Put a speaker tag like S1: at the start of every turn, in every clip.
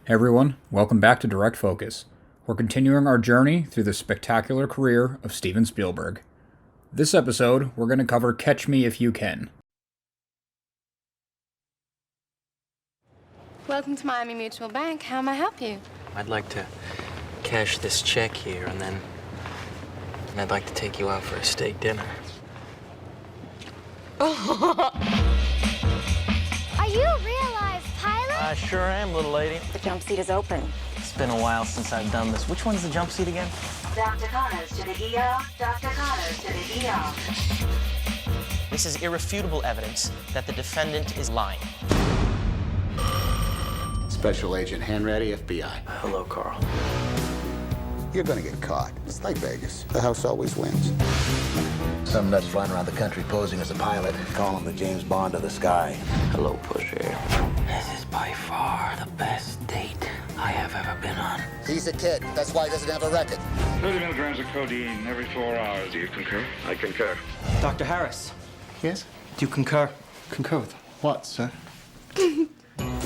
S1: Hey everyone, welcome back to Direct Focus. We're continuing our journey through the spectacular career of Steven Spielberg. This episode, we're going to cover Catch Me If You Can.
S2: Welcome to Miami Mutual Bank. How may I help you?
S3: I'd like to cash this check here, and I'd like to take you out for a steak dinner.
S4: Are you a real life pilot?
S3: I sure am, little lady.
S4: The jump seat is open.
S3: It's been a while since I've done this. Which one's the jump seat again?
S5: Dr. Connors to the ER. Dr. Connors to the ER.
S6: This is irrefutable evidence that the defendant is lying.
S7: Special Agent Hanratty, FBI.
S3: Hello, Carl.
S7: You're gonna get caught. It's like Vegas. The house always wins.
S8: Some nuts flying around the country posing as a pilot. Call him the James Bond of the sky.
S3: Hello, Pusher. This is by far the best date I have ever been on.
S7: He's a kid. That's why he doesn't have a record.
S9: 30 milligrams of codeine every 4 hours. Do you concur?
S7: I concur.
S10: Dr. Harris,
S7: Yes?
S10: do you concur?
S7: Concur with what, sir?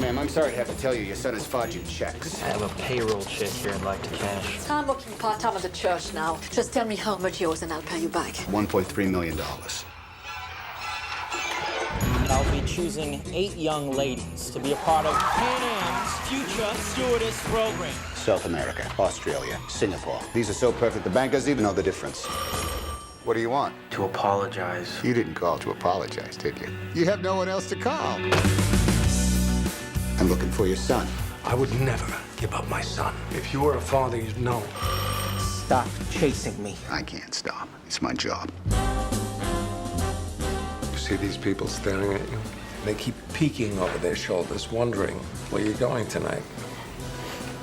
S7: Ma'am, I'm sorry to have to tell you your son is forging checks.
S3: I have a payroll check here I'd like to cash.
S11: I'm working part-time at the church now. Just tell me how much yours and I'll pay you back.
S7: $1.3 million.
S6: I'll be choosing 8 young ladies to be a part of Pan Am's future stewardess program.
S7: South America, Australia, Singapore. These are so perfect the bank doesn't even know the difference. What do you want?
S3: To apologize.
S7: You didn't call to apologize, did you? You have no one else to call. I'm looking for your son.
S8: I would never give up my son. If you were a father, you'd know.
S10: Stop chasing me.
S7: I can't stop. It's my job.
S8: You see these people staring at you? They keep peeking over their shoulders, wondering where you're going tonight.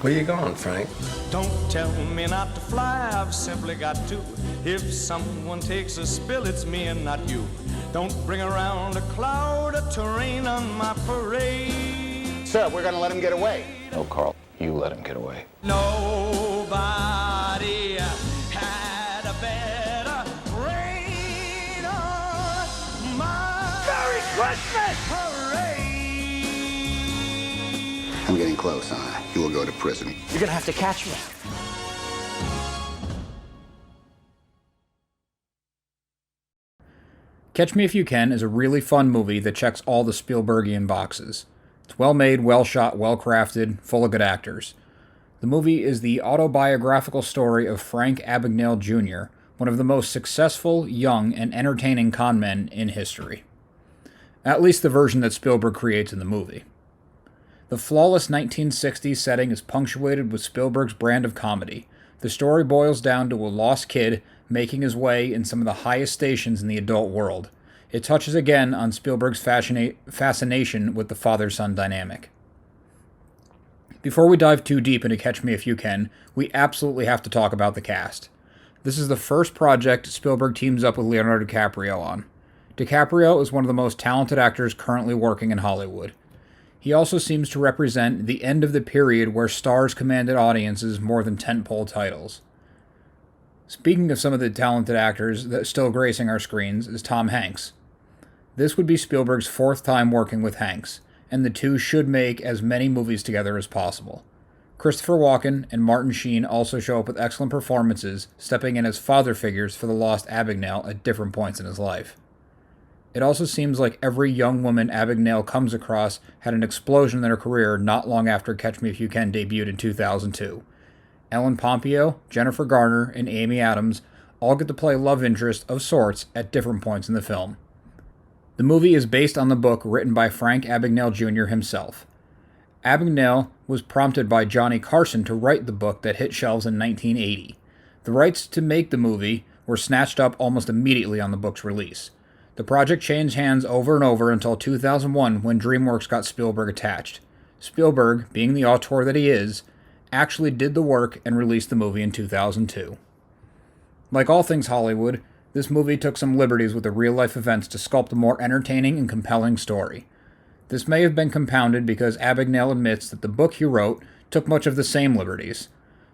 S8: Where you going, Frank?
S12: Don't tell me not to fly, I've simply got to. If someone takes a spill, it's me and not you. Don't bring around a cloud of terrain on my parade.
S7: Sir, we're gonna let him get away.
S3: No, Carl. You let him get away.
S12: Nobody had a better rain on my Merry Christmas parade.
S7: I'm getting close, huh? You will go to prison.
S6: You're gonna have to catch me.
S1: Catch Me If You Can is a really fun movie that checks all the Spielbergian boxes. It's well made, well shot, well crafted, full of good actors. The movie is the autobiographical story of Frank Abagnale Jr., one of the most successful, young, and entertaining con men in history. At least the version that Spielberg creates in the movie. The flawless 1960s setting is punctuated with Spielberg's brand of comedy. The story boils down to a lost kid making his way in some of the highest stations in the adult world. It touches again on Spielberg's fascination with the father-son dynamic. Before we dive too deep into Catch Me If You Can, we absolutely have to talk about the cast. This is the first project Spielberg teams up with Leonardo DiCaprio on. DiCaprio is one of the most talented actors currently working in Hollywood. He also seems to represent the end of the period where stars commanded audiences more than tentpole titles. Speaking of some of the talented actors that still gracing our screens is Tom Hanks. This would be Spielberg's 4th time working with Hanks, and the two should make as many movies together as possible. Christopher Walken and Martin Sheen also show up with excellent performances, stepping in as father figures for the lost Abagnale at different points in his life. It also seems like every young woman Abagnale comes across had an explosion in her career not long after Catch Me If You Can debuted in 2002. Ellen Pompeo, Jennifer Garner, and Amy Adams all get to play love interest of sorts at different points in the film. The movie is based on the book written by Frank Abagnale Jr. himself. Abagnale was prompted by Johnny Carson to write the book that hit shelves in 1980. The rights to make the movie were snatched up almost immediately on the book's release. The project changed hands over and over until 2001 when DreamWorks got Spielberg attached. Spielberg, being the auteur that he is, actually did the work and released the movie in 2002. Like all things Hollywood, this movie took some liberties with the real-life events to sculpt a more entertaining and compelling story. This may have been compounded because Abagnale admits that the book he wrote took much of the same liberties.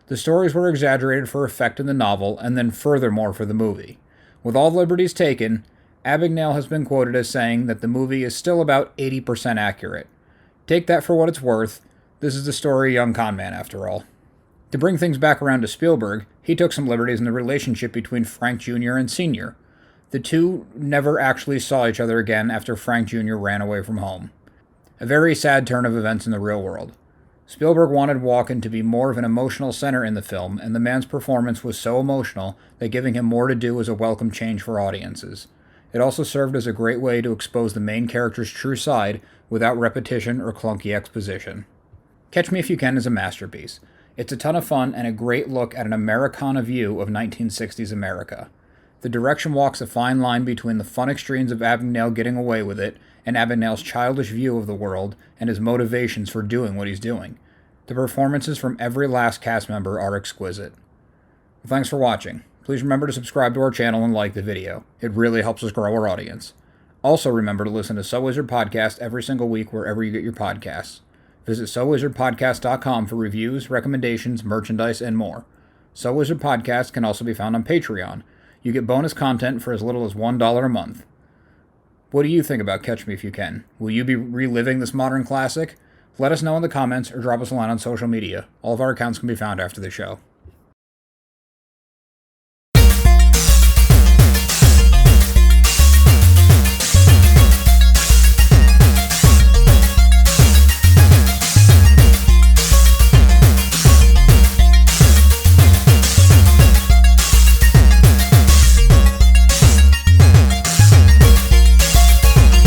S1: The stories were exaggerated for effect in the novel and then furthermore for the movie. With all liberties taken, Abagnale has been quoted as saying that the movie is still about 80% accurate. Take that for what it's worth. This is the story of a young con man, after all. To bring things back around to Spielberg, he took some liberties in the relationship between Frank Jr. and Sr. The two never actually saw each other again after Frank Jr. ran away from home. A very sad turn of events in the real world. Spielberg wanted Walken to be more of an emotional center in the film, and the man's performance was so emotional that giving him more to do was a welcome change for audiences. It also served as a great way to expose the main character's true side without repetition or clunky exposition. Catch Me If You Can is a masterpiece. It's a ton of fun and a great look at an Americana view of 1960s America. The direction walks a fine line between the fun extremes of Abagnale getting away with it and Abagnale's childish view of the world and his motivations for doing what he's doing. The performances from every last cast member are exquisite. Well, thanks for watching. Please remember to subscribe to our channel and like the video. It really helps us grow our audience. Also remember to listen to So Wizard Podcast every single week wherever you get your podcasts. Visit SoWizardPodcast.com for reviews, recommendations, merchandise, and more. So Wizard Podcast can also be found on Patreon. You get bonus content for as little as $1 a month. What do you think about Catch Me If You Can? Will you be reliving this modern classic? Let us know in the comments or drop us a line on social media. All of our accounts can be found after the show.